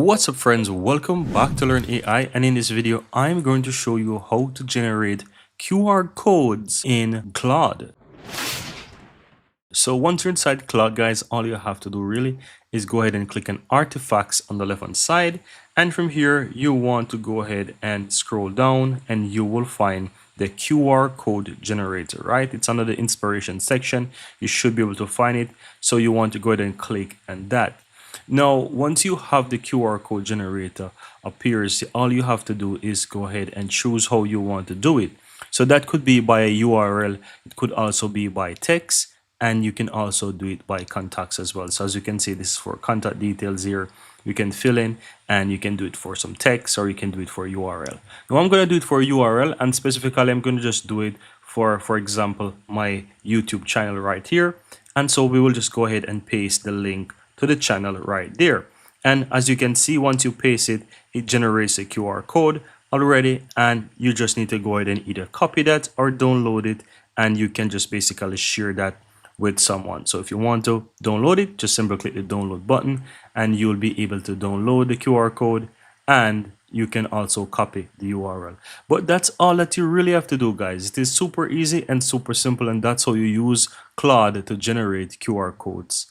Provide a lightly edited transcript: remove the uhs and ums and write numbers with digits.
What's up friends, welcome back to Learn AI, and in this video I'm going to show you how to generate QR codes in Claude. So once you're inside Claude, guys, all you have to do really is go ahead and click on artifacts on the left hand side, and from here you want to go ahead and scroll down and you will find the QR code generator, right? It's under the inspiration section. You should be able to find it, so you want to go ahead and click on that. Now, once you have the QR code generator appears, all you have to do is go ahead and choose how you want to do it. So that could be by a URL, it could also be by text, and you can also do it by contacts as well. So as you can see, this is for contact details here. You can fill in and you can do it for some text, or you can do it for URL. Now I'm going to do it for URL, and specifically I'm going to just do it for example, my YouTube channel right here. And so we will just go ahead and paste the link to the channel right there. And as you can see, once you paste it, it generates a QR code already, and you just need to go ahead and either copy that or download it, and you can just basically share that with someone. So if you want to download it, just simply click the download button and you'll be able to download the QR code, and you can also copy the URL. But that's all that you really have to do, guys. It is super easy and super simple, and that's how you use Claude to generate QR codes.